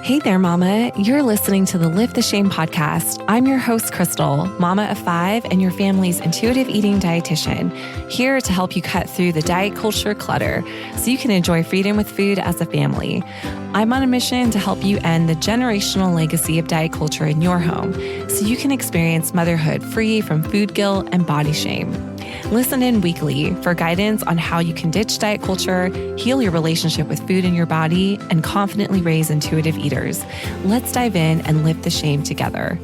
Hey there, Mama. You're listening to the Lift the Shame podcast. I'm your host, Crystal, mama of 5 and your family's intuitive eating dietitian, here to help you cut through the diet culture clutter so you can enjoy freedom with food as a family. I'm on a mission to help you end the generational legacy of diet culture in your home so you can experience motherhood free from food guilt and body shame. Listen in weekly for guidance on how you can ditch diet culture, heal your relationship with food and your body, and confidently raise intuitive eaters. Let's dive in and lift the shame together.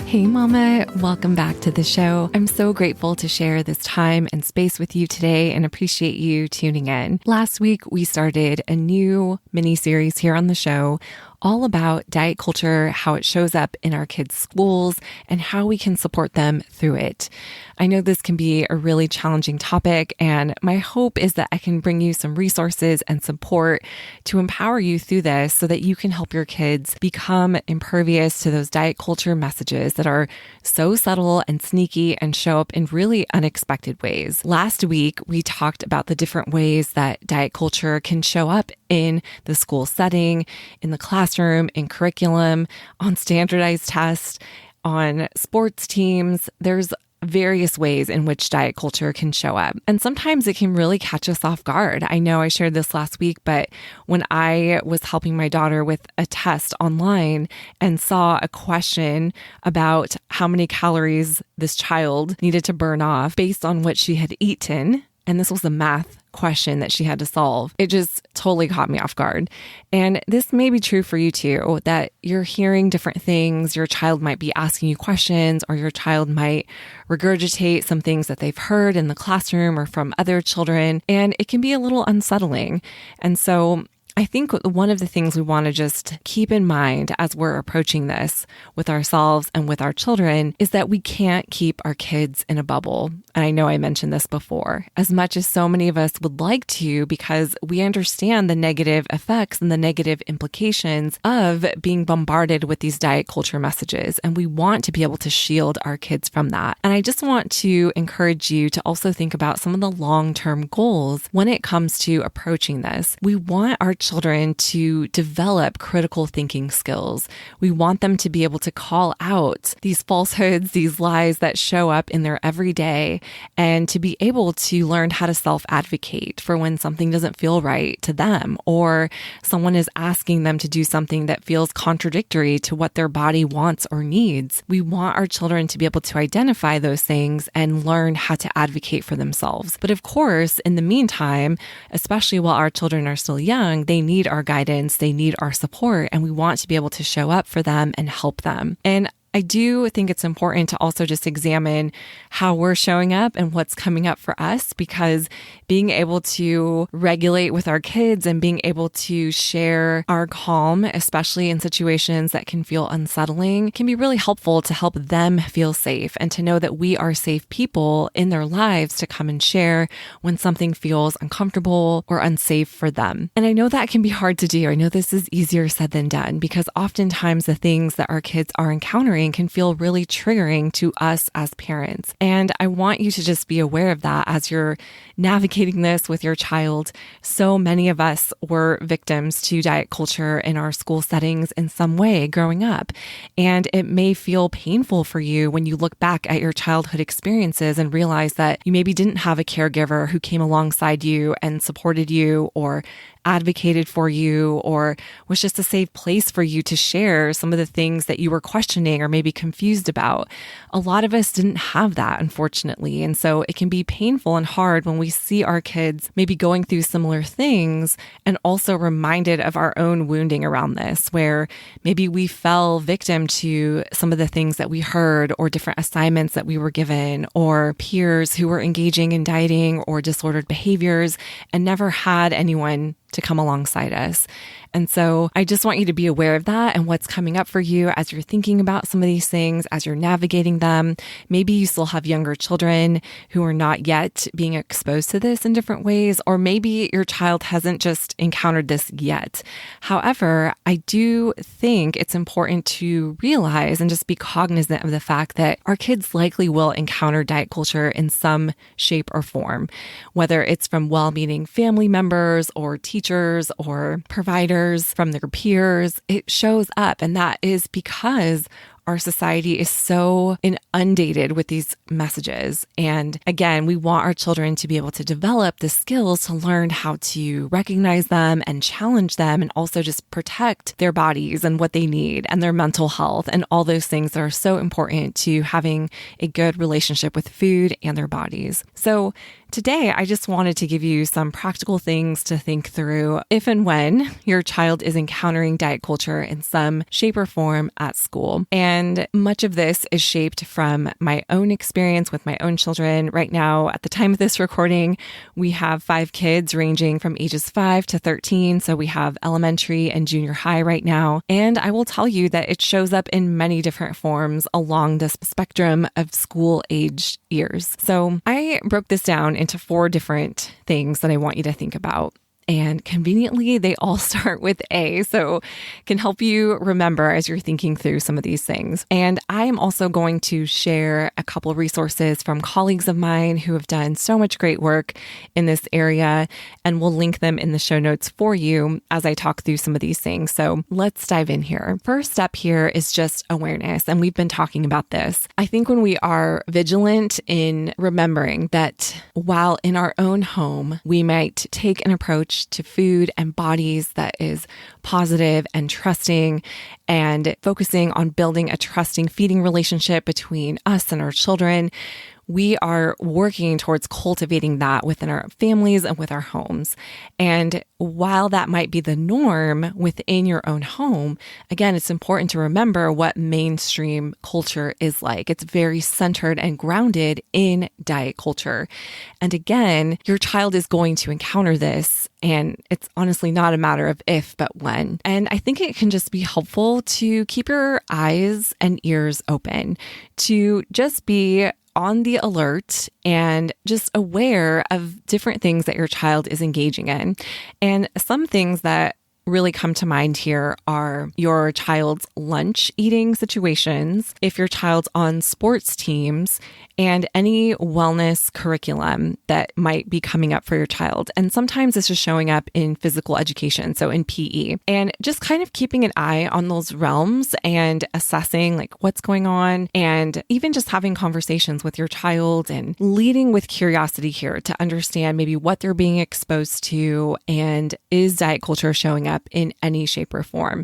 Hey Mama, welcome back to the show. I'm so grateful to share this time and space with you today and appreciate you tuning in. Last week, we started a new mini-series here on the show all about diet culture, how it shows up in our kids' schools, and how we can support them through it. I know this can be a really challenging topic, and my hope is that I can bring you some resources and support to empower you through this so that you can help your kids become impervious to those diet culture messages that are so subtle and sneaky and show up in really unexpected ways. Last week, we talked about the different ways that diet culture can show up in the school setting, in the classroom, in curriculum, on standardized tests, on sports teams. There's various ways in which diet culture can show up. And sometimes it can really catch us off guard. I know I shared this last week, but when I was helping my daughter with a test online and saw a question about how many calories this child needed to burn off based on what she had eaten, and this was a math question that she had to solve, it just totally caught me off guard. And this may be true for you too, that you're hearing different things. Your child might be asking you questions, or your child might regurgitate some things that they've heard in the classroom or from other children, and it can be a little unsettling. And so I think one of the things we want to just keep in mind as we're approaching this with ourselves and with our children is that we can't keep our kids in a bubble. And I know I mentioned this before, as much as so many of us would like to, because we understand the negative effects and the negative implications of being bombarded with these diet culture messages. And we want to be able to shield our kids from that. And I just want to encourage you to also think about some of the long-term goals when it comes to approaching this. We want our children to develop critical thinking skills. We want them to be able to call out these falsehoods, these lies that show up in their everyday, and to be able to learn how to self-advocate for when something doesn't feel right to them, or someone is asking them to do something that feels contradictory to what their body wants or needs. We want our children to be able to identify those things and learn how to advocate for themselves. But of course, in the meantime, especially while our children are still young, they need our guidance, they need our support, and we want to be able to show up for them and help them. And I do think it's important to also just examine how we're showing up and what's coming up for us, because being able to regulate with our kids and being able to share our calm, especially in situations that can feel unsettling, can be really helpful to help them feel safe and to know that we are safe people in their lives to come and share when something feels uncomfortable or unsafe for them. And I know that can be hard to do. I know this is easier said than done, because oftentimes the things that our kids are encountering can feel really triggering to us as parents. And I want you to just be aware of that as you're navigating this with your child. So many of us were victims to diet culture in our school settings in some way growing up. And it may feel painful for you when you look back at your childhood experiences and realize that you maybe didn't have a caregiver who came alongside you and supported you or advocated for you, or was just a safe place for you to share some of the things that you were questioning or maybe confused about. A lot of us didn't have that, unfortunately. And so it can be painful and hard when we see our kids maybe going through similar things and also reminded of our own wounding around this, where maybe we fell victim to some of the things that we heard, or different assignments that we were given, or peers who were engaging in dieting or disordered behaviors and never had anyone to come alongside us. And so I just want you to be aware of that and what's coming up for you as you're thinking about some of these things, as you're navigating them. Maybe you still have younger children who are not yet being exposed to this in different ways, or maybe your child hasn't just encountered this yet. However, I do think it's important to realize and just be cognizant of the fact that our kids likely will encounter diet culture in some shape or form, whether it's from well-meaning family members or teachers teachers or providers, from their peers. It shows up, and that is because our society is so inundated with these messages. And again, we want our children to be able to develop the skills to learn how to recognize them and challenge them, and also just protect their bodies and what they need and their mental health and all those things that are so important to having a good relationship with food and their bodies. So today, I just wanted to give you some practical things to think through if and when your child is encountering diet culture in some shape or form at school. And much of this is shaped from my own experience with my own children. Right now, at the time of this recording, we have 5 kids ranging from ages 5 to 13. So we have elementary and junior high right now. And I will tell you that it shows up in many different forms along the spectrum of school age years. So I broke this down into 4 different things that I want you to think about. And conveniently, they all start with A, so can help you remember as you're thinking through some of these things. And I am also going to share a couple of resources from colleagues of mine who have done so much great work in this area, and we'll link them in the show notes for you as I talk through some of these things. So let's dive in here. First step here is just awareness, and we've been talking about this. I think when we are vigilant in remembering that while in our own home, we might take an approach to food and bodies that is positive and trusting, and focusing on building a trusting feeding relationship between us and our children, we are working towards cultivating that within our families and with our homes. And while that might be the norm within your own home, again, it's important to remember what mainstream culture is like. It's very centered and grounded in diet culture. And again, your child is going to encounter this, and it's honestly not a matter of if, but when. And I think it can just be helpful to keep your eyes and ears open, to just be on the alert and just aware of different things that your child is engaging in. And some things that really come to mind here are your child's lunch eating situations, if your child's on sports teams, and any wellness curriculum that might be coming up for your child. And sometimes this is showing up in physical education, so in PE. And just kind of keeping an eye on those realms and assessing like what's going on, and even just having conversations with your child and leading with curiosity here to understand maybe what they're being exposed to, and is diet culture showing up in any shape or form.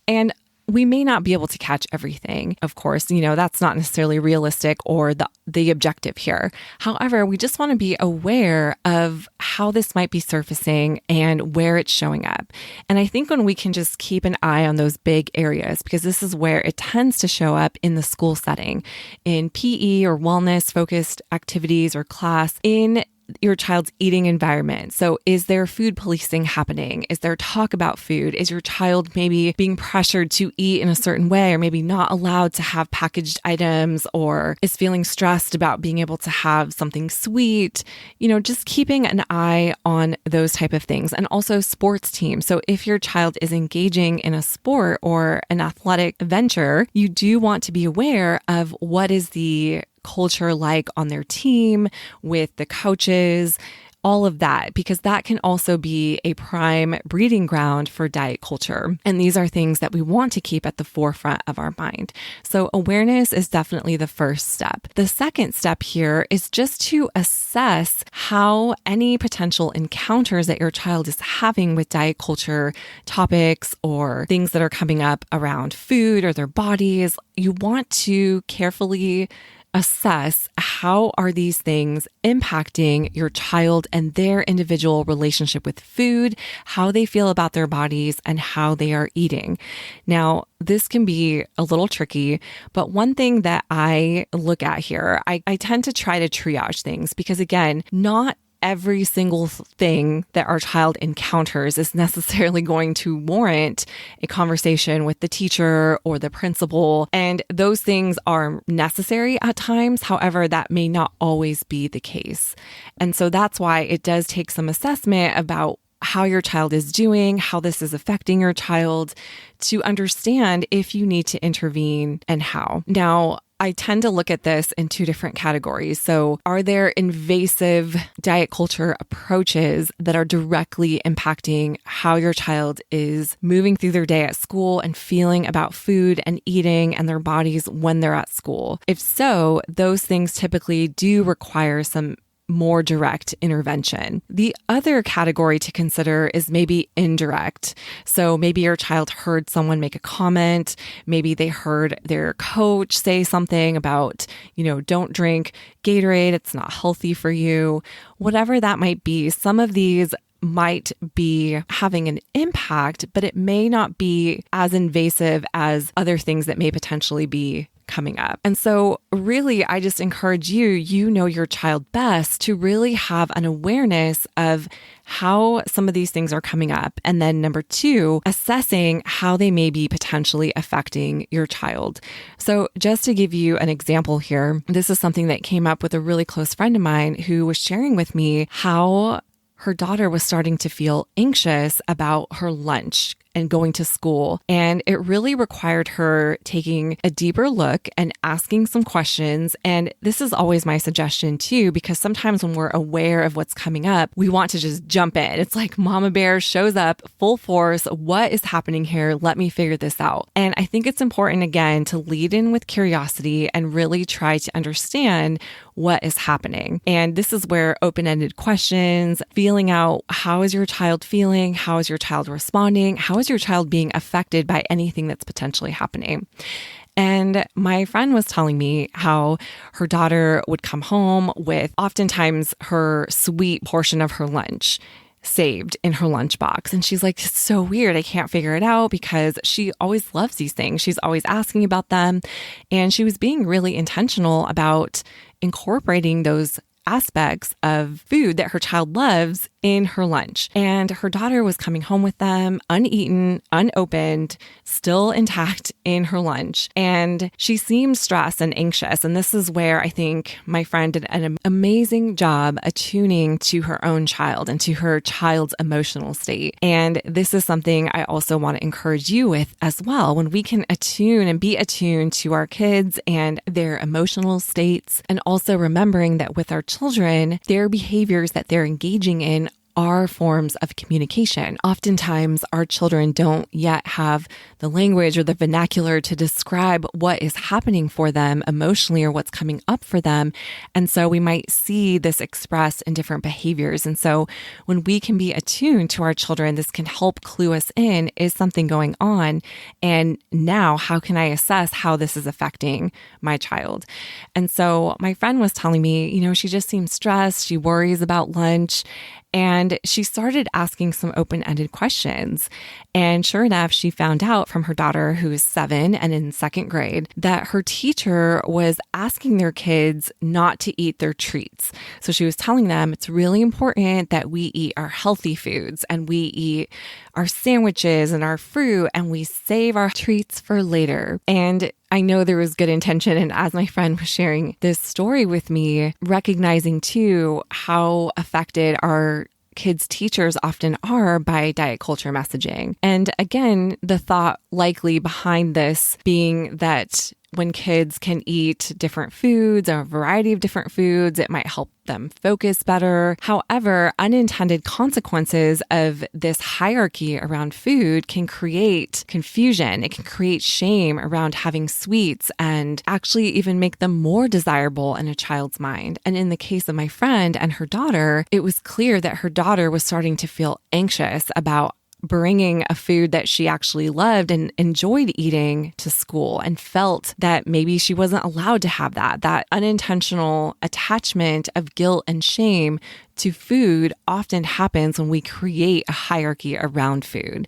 And we may not be able to catch everything. Of course, that's not necessarily realistic or the objective here. However, we just want to be aware of how this might be surfacing and where it's showing up. And I think when we can just keep an eye on those big areas, because this is where it tends to show up in the school setting, in PE or wellness focused activities or class, in your child's eating environment. So is there food policing happening? Is there talk about food? Is your child maybe being pressured to eat in a certain way, or maybe not allowed to have packaged items, or is feeling stressed about being able to have something sweet? Just keeping an eye on those type of things. And also sports teams. So if your child is engaging in a sport or an athletic venture, you do want to be aware of what is the culture like on their team, with the coaches, all of that, because that can also be a prime breeding ground for diet culture. And these are things that we want to keep at the forefront of our mind. So awareness is definitely the first step. The second step here is just to assess how any potential encounters that your child is having with diet culture topics or things that are coming up around food or their bodies, you want to carefully assess how are these things impacting your child and their individual relationship with food, how they feel about their bodies, and how they are eating. Now, this can be a little tricky, but one thing that I look at here, I tend to try to triage things, because again, not every single thing that our child encounters is necessarily going to warrant a conversation with the teacher or the principal. And those things are necessary at times. However, that may not always be the case. And so that's why it does take some assessment about how your child is doing, how this is affecting your child, to understand if you need to intervene and how. Now, I tend to look at this in two different categories. So are there invasive diet culture approaches that are directly impacting how your child is moving through their day at school and feeling about food and eating and their bodies when they're at school? If so, those things typically do require some more direct intervention. The other category to consider is maybe indirect. So maybe your child heard someone make a comment. Maybe they heard their coach say something about, don't drink Gatorade. It's not healthy for you. Whatever that might be, some of these might be having an impact, but it may not be as invasive as other things that may potentially be coming up. And so really, I just encourage you know your child best, to really have an awareness of how some of these things are coming up. And then number two, assessing how they may be potentially affecting your child. So just to give you an example here, this is something that came up with a really close friend of mine who was sharing with me how her daughter was starting to feel anxious about her lunch and going to school. And it really required her taking a deeper look and asking some questions. And this is always my suggestion too, because sometimes when we're aware of what's coming up, we want to just jump in. It's like Mama Bear shows up full force. What is happening here? Let me figure this out. And I think it's important, again, to lead in with curiosity and really try to understand what is happening. And this is where open-ended questions, feeling out how is your child feeling? How is your child responding? How is your child being affected by anything that's potentially happening? And my friend was telling me how her daughter would come home with oftentimes her sweet portion of her lunch saved in her lunchbox. And she's like, it's so weird. I can't figure it out, because she always loves these things. She's always asking about them. And she was being really intentional about incorporating those aspects of food that her child loves in her lunch. And her daughter was coming home with them uneaten, unopened, still intact in her lunch. And she seemed stressed and anxious. And this is where I think my friend did an amazing job attuning to her own child and to her child's emotional state. And this is something I also want to encourage you with as well. When we can attune and be attuned to our kids and their emotional states, and also remembering that with our children, their behaviors that they're engaging in are forms of communication. Oftentimes, our children don't yet have the language or the vernacular to describe what is happening for them emotionally or what's coming up for them. And so we might see this expressed in different behaviors. And so when we can be attuned to our children, this can help clue us in, is something going on? And now, how can I assess how this is affecting my child? And so my friend was telling me, she just seems stressed. She worries about lunch. And she started asking some open-ended questions. And sure enough, she found out from her daughter, who is 7 and in 2nd grade, that her teacher was asking their kids not to eat their treats. So she was telling them it's really important that we eat our healthy foods and we eat our sandwiches and our fruit, and we save our treats for later. And I know there was good intention. And as my friend was sharing this story with me, recognizing too how affected our kids' teachers often are by diet culture messaging. And again, the thought likely behind this being that when kids can eat different foods, or a variety of different foods, it might help them focus better. However, unintended consequences of this hierarchy around food can create confusion. It can create shame around having sweets, and actually even make them more desirable in a child's mind. And in the case of my friend and her daughter, it was clear that her daughter was starting to feel anxious about bringing a food that she actually loved and enjoyed eating to school, and felt that maybe she wasn't allowed to have that unintentional attachment of guilt and shame to food often happens when we create a hierarchy around food.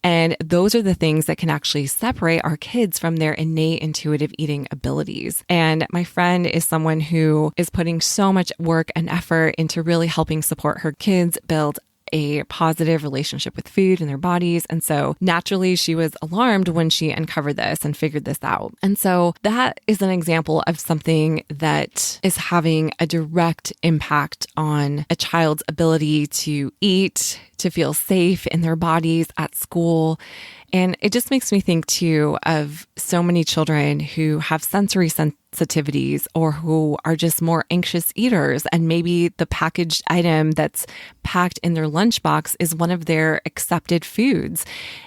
And those are the things that can actually separate our kids from their innate intuitive eating abilities. And my friend is someone who is putting so much work and effort into really helping support her kids build a positive relationship with food and their bodies. And so naturally, she was alarmed when she uncovered this and figured this out. And so that is an example of something that is having a direct impact on a child's ability to eat, to feel safe in their bodies at school. And it just makes me think too of so many children who have sensory sensitivities or who are just more anxious eaters. And maybe the packaged item that's packed in their lunchbox is one of their accepted foods.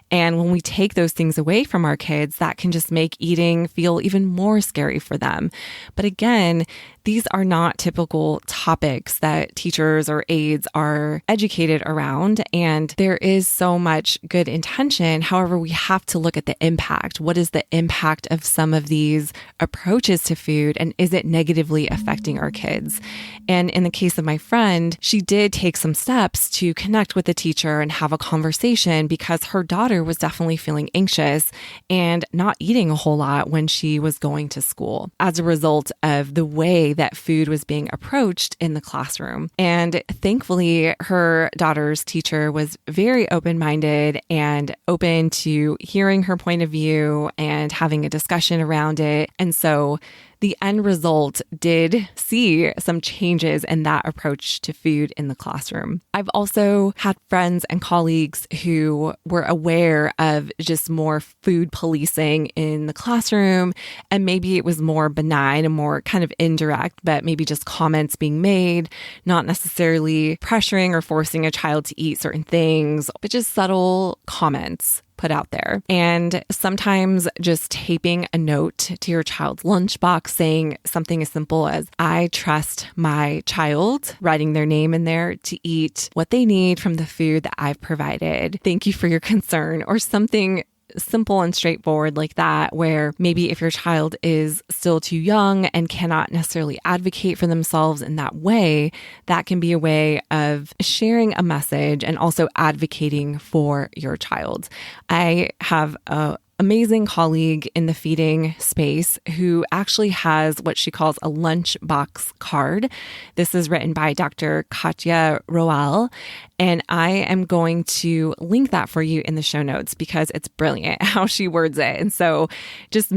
And when we take those things away from our kids, that can just make eating feel even more scary for them. But again, these are not typical topics that teachers or aides are educated around. And there is so much good intention. However, we have to look at the impact. What is the impact of some of these approaches to food? And is it negatively affecting our kids? And in the case of my friend, she did take some steps to connect with the teacher and have a conversation because her daughter was definitely feeling anxious and not eating a whole lot when she was going to school as a result of the way that food was being approached in the classroom. And thankfully, her daughter's teacher was very open-minded and open to hearing her point of view and having a discussion around it. And so the end result did see some changes in that approach to food in the classroom. I've also had friends and colleagues who were aware of just more food policing in the classroom, and maybe it was more benign and more kind of indirect, but maybe just comments being made, not necessarily pressuring or forcing a child to eat certain things, but just subtle comments put out there. And sometimes just taping a note to your child's lunchbox saying something as simple as, "I trust my child," writing their name in there, "to eat what they need from the food that I've provided. Thank you for your concern," or something simple and straightforward like that, where maybe if your child is still too young and cannot necessarily advocate for themselves in that way, that can be a way of sharing a message and also advocating for your child. I have a amazing colleague in the feeding space who actually has what she calls a lunchbox card. This is written by Dr. Katya Roel, and I am going to link that for you in the show notes because it's brilliant how she words it. And so just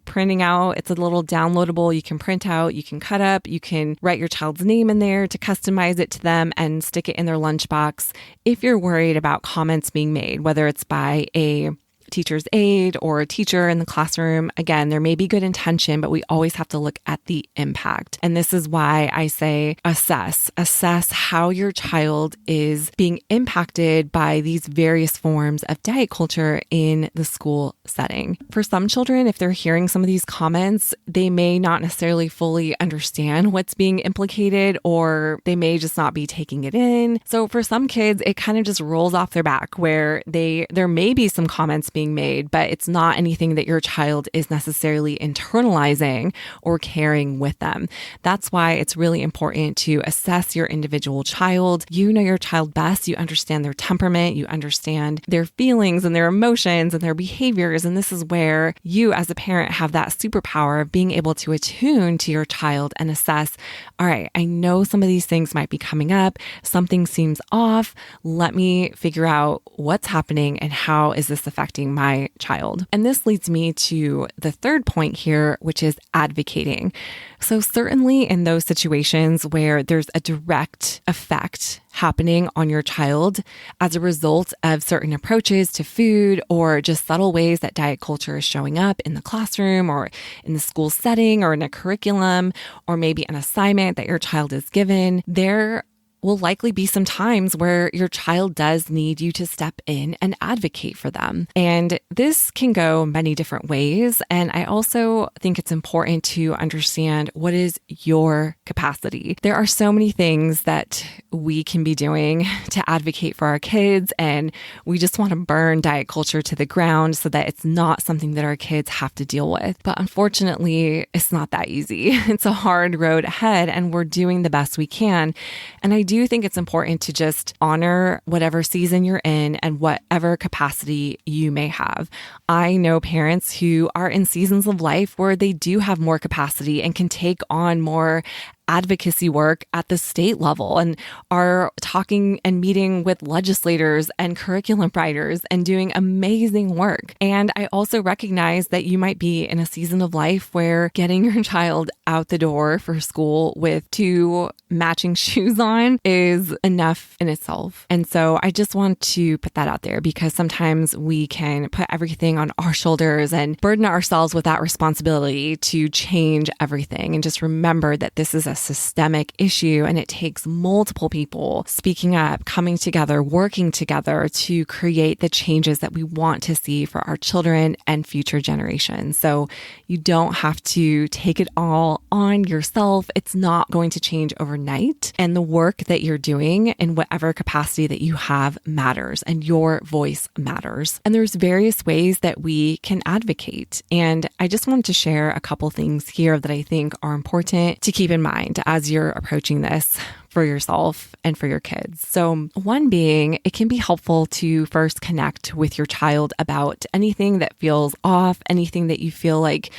printing out, it's a little downloadable. You can print out, you can cut up, you can write your child's name in there to customize it to them and stick it in their lunchbox. If you're worried about comments being made, whether it's by a teacher's aide or a teacher in the classroom, again, there may be good intention, but we always have to look at the impact. And this is why I say assess how your child is being impacted by these various forms of diet culture in the school setting. For some children, if they're hearing some of these comments, they may not necessarily fully understand what's being implicated, or they may just not be taking it in. So for some kids, it kind of just rolls off their back where there may be some comments being made, but it's not anything that your child is necessarily internalizing or carrying with them. That's why it's really important to assess your individual child. You know your child best. You understand their temperament. You understand their feelings and their emotions and their behaviors. And this is where you as a parent have that superpower of being able to attune to your child and assess, all right, I know some of these things might be coming up. Something seems off. Let me figure out what's happening and how is this affecting my child. And this leads me to the third point here, which is advocating. So certainly in those situations where there's a direct effect happening on your child as a result of certain approaches to food or just subtle ways that diet culture is showing up in the classroom or in the school setting or in a curriculum or maybe an assignment that your child is given, there will likely be some times where your child does need you to step in and advocate for them. And this can go many different ways. And I also think it's important to understand what is your capacity. There are so many things that we can be doing to advocate for our kids, and we just want to burn diet culture to the ground so that it's not something that our kids have to deal with. But unfortunately, it's not that easy. It's a hard road ahead, and we're doing the best we can. And I do think it's important to just honor whatever season you're in and whatever capacity you may have. I know parents who are in seasons of life where they do have more capacity and can take on more advocacy work at the state level and are talking and meeting with legislators and curriculum writers and doing amazing work. And I also recognize that you might be in a season of life where getting your child out the door for school with 2 matching shoes on is enough in itself. And so I just want to put that out there because sometimes we can put everything on our shoulders and burden ourselves with that responsibility to change everything. And just remember that this is a systemic issue and it takes multiple people speaking up, coming together, working together to create the changes that we want to see for our children and future generations. So you don't have to take it all on yourself. It's not going to change overnight. And the work that you're doing in whatever capacity that you have matters and your voice matters. And there's various ways that we can advocate. And I just wanted to share a couple things here that I think are important to keep in mind as you're approaching this for yourself and for your kids. So one being, it can be helpful to first connect with your child about anything that feels off, anything that you feel like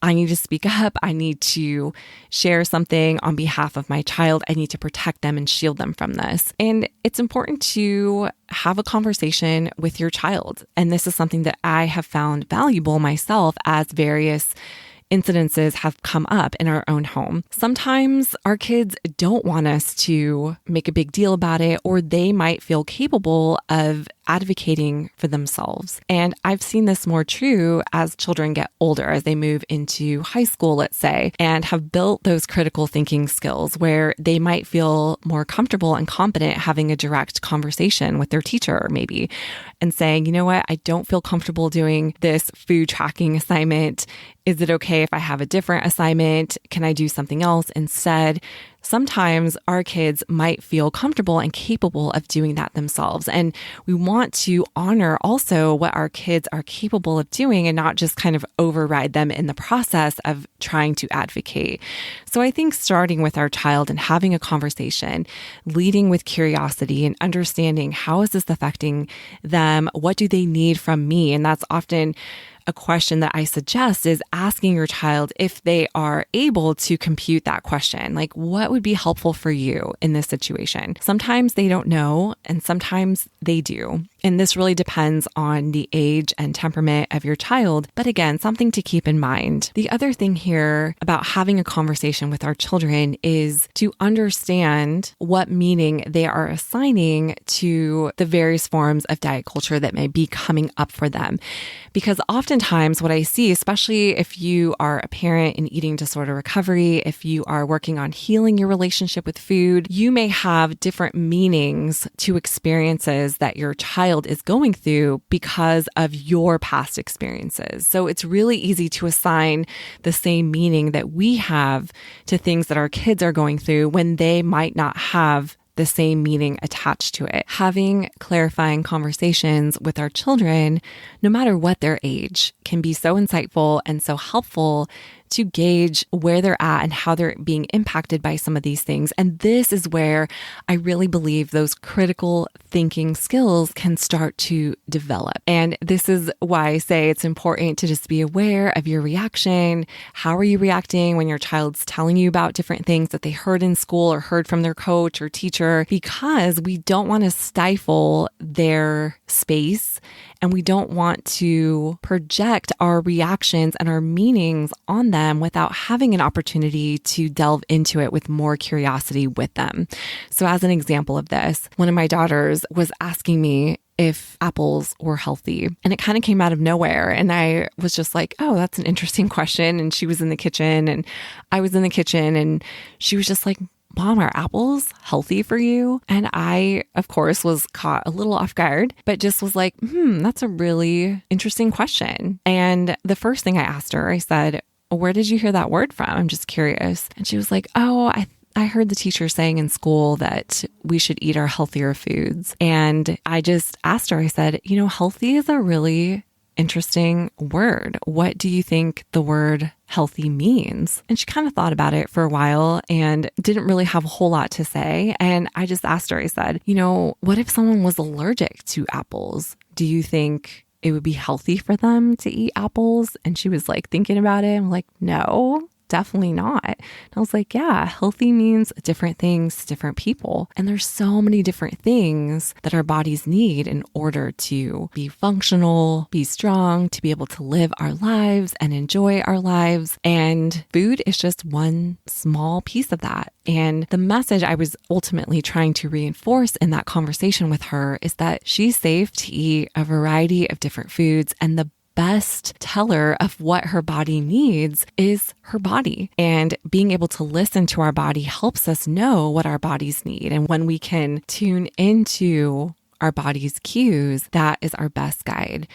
I need to speak up. I need to share something on behalf of my child. I need to protect them and shield them from this. And it's important to have a conversation with your child. And this is something that I have found valuable myself as various incidences have come up in our own home. Sometimes our kids don't want us to make a big deal about it, or they might feel capable of advocating for themselves. And I've seen this more true as children get older, as they move into high school, let's say, and have built those critical thinking skills where they might feel more comfortable and confident having a direct conversation with their teacher, maybe, and saying, you know what, I don't feel comfortable doing this food tracking assignment. Is it okay if I have a different assignment? Can I do something else instead? Sometimes our kids might feel comfortable and capable of doing that themselves. And we want to honor also what our kids are capable of doing and not just kind of override them in the process of trying to advocate. So I think starting with our child and having a conversation, leading with curiosity and understanding how is this affecting them? What do they need from me? And that's often a question that I suggest is asking your child if they are able to compute that question. Like, what would be helpful for you in this situation? Sometimes they don't know, and sometimes they do. And this really depends on the age and temperament of your child. But again, something to keep in mind. The other thing here about having a conversation with our children is to understand what meaning they are assigning to the various forms of diet culture that may be coming up for them. Because oftentimes what I see, especially if you are a parent in eating disorder recovery, if you are working on healing your relationship with food, you may have different meanings to experiences that your child is going through because of your past experiences. So it's really easy to assign the same meaning that we have to things that our kids are going through when they might not have the same meaning attached to it. Having clarifying conversations with our children, no matter what their age, can be so insightful and so helpful to gauge where they're at and how they're being impacted by some of these things. And this is where I really believe those critical thinking skills can start to develop. And this is why I say it's important to just be aware of your reaction. How are you reacting when your child's telling you about different things that they heard in school or heard from their coach or teacher? Because we don't want to stifle their space and we don't want to project our reactions and our meanings on them without having an opportunity to delve into it with more curiosity with them. So as an example of this, one of my daughters was asking me if apples were healthy. And it kind of came out of nowhere. And I was just like, oh, that's an interesting question. And she was in the kitchen and I was in the kitchen and she was just like, Mom, are apples healthy for you? And I, of course, was caught a little off guard, but just was like, that's a really interesting question. And the first thing I asked her, I said, where did you hear that word from? I'm just curious. And she was like, oh, I heard the teacher saying in school that we should eat our healthier foods. And I just asked her, I said, healthy is a really interesting word. What do you think the word healthy means? And she kind of thought about it for a while and didn't really have a whole lot to say. And I just asked her, I said, what if someone was allergic to apples? Do you think it would be healthy for them to eat apples? And she was like thinking about it. I'm like, no, definitely not. And I was like, yeah, healthy means different things to different people. And there's so many different things that our bodies need in order to be functional, be strong, to be able to live our lives and enjoy our lives. And food is just one small piece of that. And the message I was ultimately trying to reinforce in that conversation with her is that she's safe to eat a variety of different foods, and the best teller of what her body needs is her body. And being able to listen to our body helps us know what our bodies need. And when we can tune into our body's cues, that is our best guide.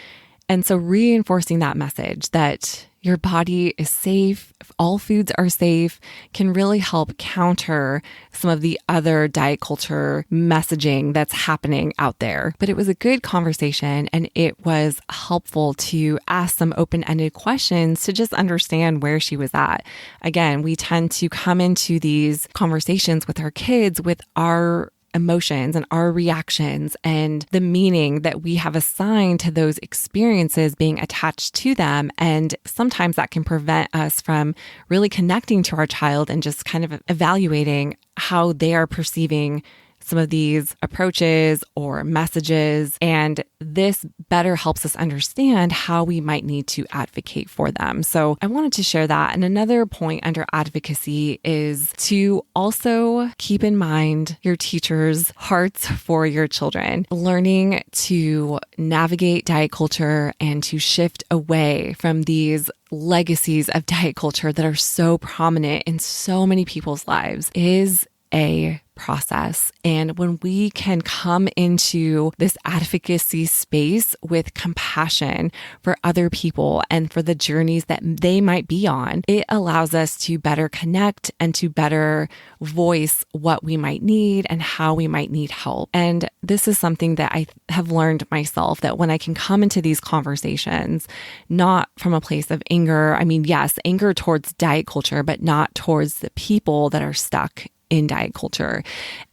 And so reinforcing that message that your body is safe, all foods are safe, can really help counter some of the other diet culture messaging that's happening out there. But it was a good conversation, and it was helpful to ask some open-ended questions to just understand where she was at. Again, we tend to come into these conversations with our kids with our emotions and our reactions and the meaning that we have assigned to those experiences being attached to them. And sometimes that can prevent us from really connecting to our child and just kind of evaluating how they are perceiving some of these approaches or messages. And this better helps us understand how we might need to advocate for them. So I wanted to share that. And another point under advocacy is to also keep in mind your teacher's hearts for your children, learning to navigate diet culture and to shift away from these legacies of diet culture that are so prominent in so many people's lives is a process. And when we can come into this advocacy space with compassion for other people and for the journeys that they might be on, it allows us to better connect and to better voice what we might need and how we might need help. And this is something that I have learned myself, that when I can come into these conversations, not from a place of anger, I mean, yes, anger towards diet culture, but not towards the people that are stuck in diet culture.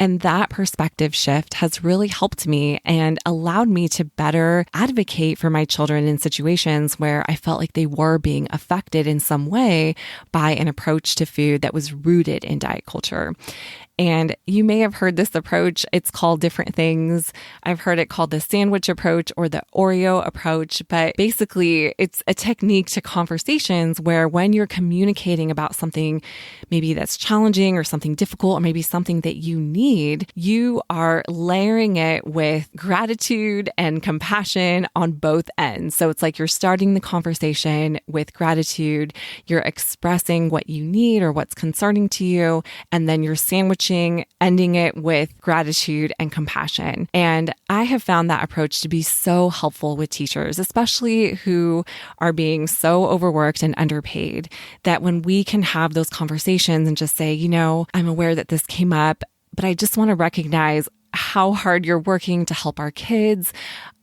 And that perspective shift has really helped me and allowed me to better advocate for my children in situations where I felt like they were being affected in some way by an approach to food that was rooted in diet culture. And you may have heard this approach. It's called different things. I've heard it called the sandwich approach or the Oreo approach. But basically, it's a technique to conversations where when you're communicating about something maybe that's challenging or something difficult or maybe something that you need, you are layering it with gratitude and compassion on both ends. So it's like you're starting the conversation with gratitude. You're expressing what you need or what's concerning to you. And then you're sandwiching, ending it with gratitude and compassion. And I have found that approach to be so helpful with teachers, especially who are being so overworked and underpaid, that when we can have those conversations and just say, I'm aware that this came up, but I just want to recognize how hard you're working to help our kids.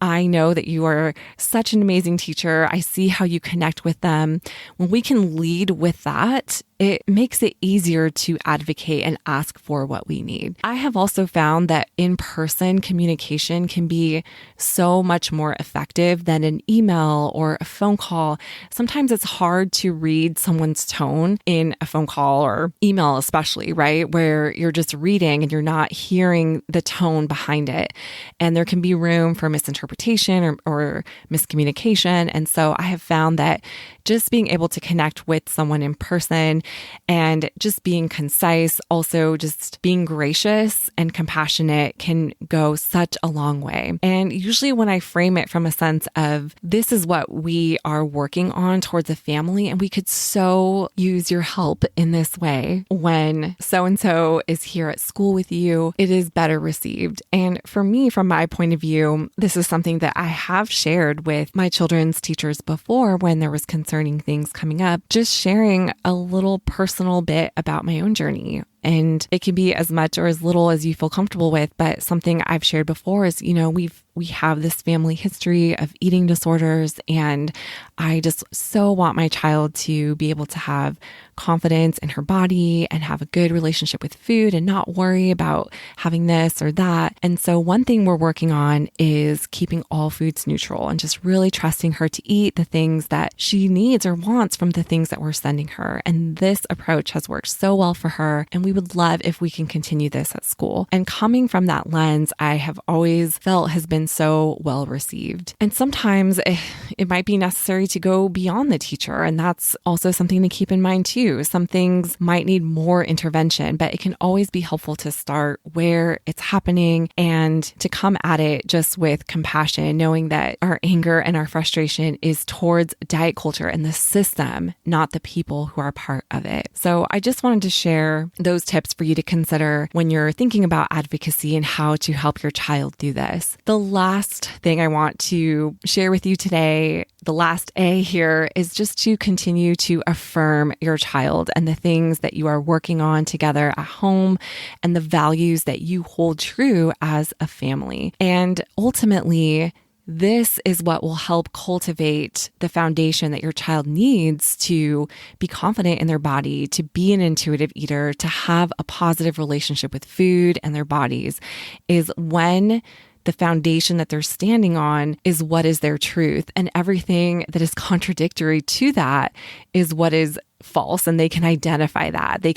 I know that you are such an amazing teacher. I see how you connect with them. When we can lead with that, it makes it easier to advocate and ask for what we need. I have also found that in-person communication can be so much more effective than an email or a phone call. Sometimes it's hard to read someone's tone in a phone call or email, especially, right? Where you're just reading and you're not hearing the tone behind it. And there can be room for misinterpretation or miscommunication. And so I have found that just being able to connect with someone in person and just being concise, also just being gracious and compassionate can go such a long way. And usually when I frame it from a sense of this is what we are working on towards a family, and we could so use your help in this way when so-and-so is here at school with you, it is better received. And for me, from my point of view, this is something that I have shared with my children's teachers before when there was concerning things coming up, just sharing a little personal bit about my own journey. And it can be as much or as little as you feel comfortable with. But something I've shared before is, we have this family history of eating disorders, and I just so want my child to be able to have confidence in her body and have a good relationship with food and not worry about having this or that. And so one thing we're working on is keeping all foods neutral and just really trusting her to eat the things that she needs or wants from the things that we're sending her. And this approach has worked so well for her, and we would love if we can continue this at school. And coming from that lens, I have always felt has been so well received. And sometimes it might be necessary to go beyond the teacher, and that's also something to keep in mind too. Some things might need more intervention, but it can always be helpful to start where it's happening and to come at it just with compassion, knowing that our anger and our frustration is towards diet culture and the system, not the people who are part of it. So I just wanted to share those tips for you to consider when you're thinking about advocacy and how to help your child do this. The last thing I want to share with you today, the last A here, is just to continue to affirm your child and the things that you are working on together at home and the values that you hold true as a family. And ultimately, this is what will help cultivate the foundation that your child needs to be confident in their body, to be an intuitive eater, to have a positive relationship with food and their bodies, is when the foundation that they're standing on is what is their truth. And everything that is contradictory to that is what is false, and they can identify that. They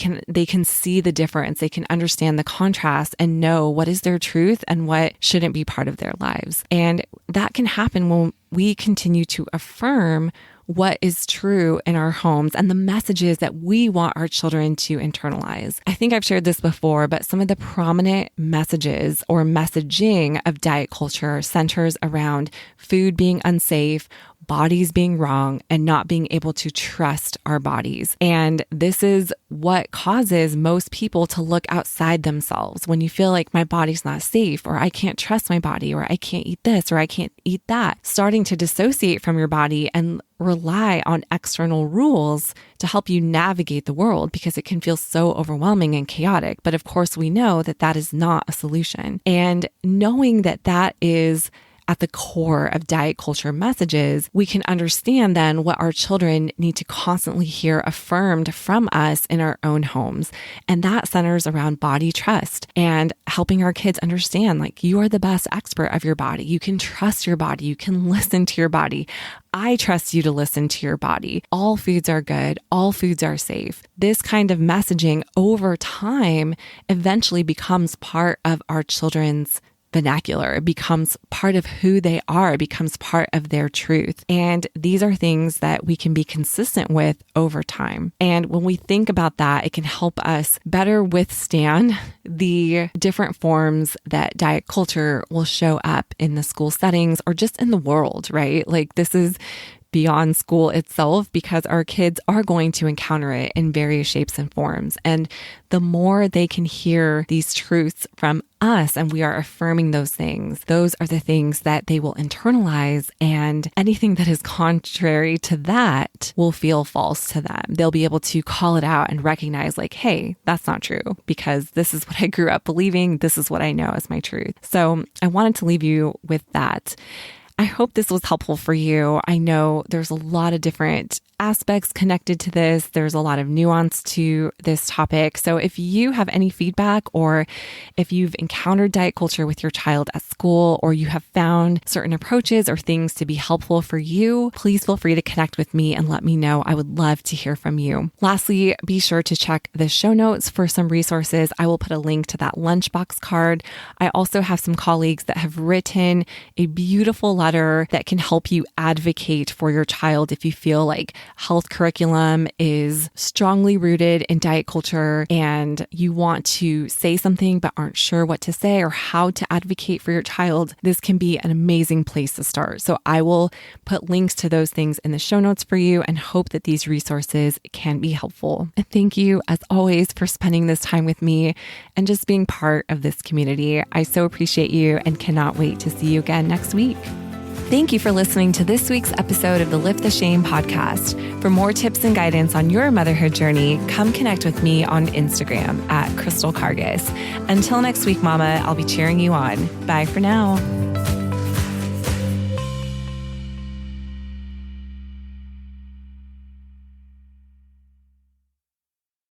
can see the difference. They can understand the contrast and know what is their truth and what shouldn't be part of their lives. And that can happen when we continue to affirm what is true in our homes and the messages that we want our children to internalize. I think I've shared this before, but some of the prominent messages or messaging of diet culture centers around food being unsafe, bodies being wrong, and not being able to trust our bodies. And this is what causes most people to look outside themselves. When you feel like my body's not safe, or I can't trust my body, or I can't eat this, or I can't eat that, starting to dissociate from your body and rely on external rules to help you navigate the world, because it can feel so overwhelming and chaotic. But of course, we know that that is not a solution. And knowing that that is at the core of diet culture messages, we can understand then what our children need to constantly hear affirmed from us in our own homes. And that centers around body trust and helping our kids understand, like, you are the best expert of your body. You can trust your body. You can listen to your body. I trust you to listen to your body. All foods are good. All foods are safe. This kind of messaging over time eventually becomes part of our children's vernacular. It becomes part of who they are. It becomes part of their truth. And these are things that we can be consistent with over time. And when we think about that, it can help us better withstand the different forms that diet culture will show up in the school settings or just in the world, right? Like, this is beyond school itself, because our kids are going to encounter it in various shapes and forms. And the more they can hear these truths from us and we are affirming those things, those are the things that they will internalize. And anything that is contrary to that will feel false to them. They'll be able to call it out and recognize, like, hey, that's not true, because this is what I grew up believing. This is what I know as my truth. So I wanted to leave you with that. I hope this was helpful for you. I know there's a lot of different aspects connected to this. There's a lot of nuance to this topic. So if you have any feedback, or if you've encountered diet culture with your child at school, or you have found certain approaches or things to be helpful for you, please feel free to connect with me and let me know. I would love to hear from you. Lastly, be sure to check the show notes for some resources. I will put a link to that lunchbox card. I also have some colleagues that have written a beautiful letter that can help you advocate for your child if you feel like health curriculum is strongly rooted in diet culture and you want to say something but aren't sure what to say or how to advocate for your child. This can be an amazing place to start. So I will put links to those things in the show notes for you and hope that these resources can be helpful. And thank you, as always, for spending this time with me and just being part of this community. I so appreciate you and cannot wait to see you again next week. Thank you for listening to this week's episode of the Lift the Shame podcast. For more tips and guidance on your motherhood journey, come connect with me on Instagram at Crystal Cargis. Until next week, Mama, I'll be cheering you on. Bye for now.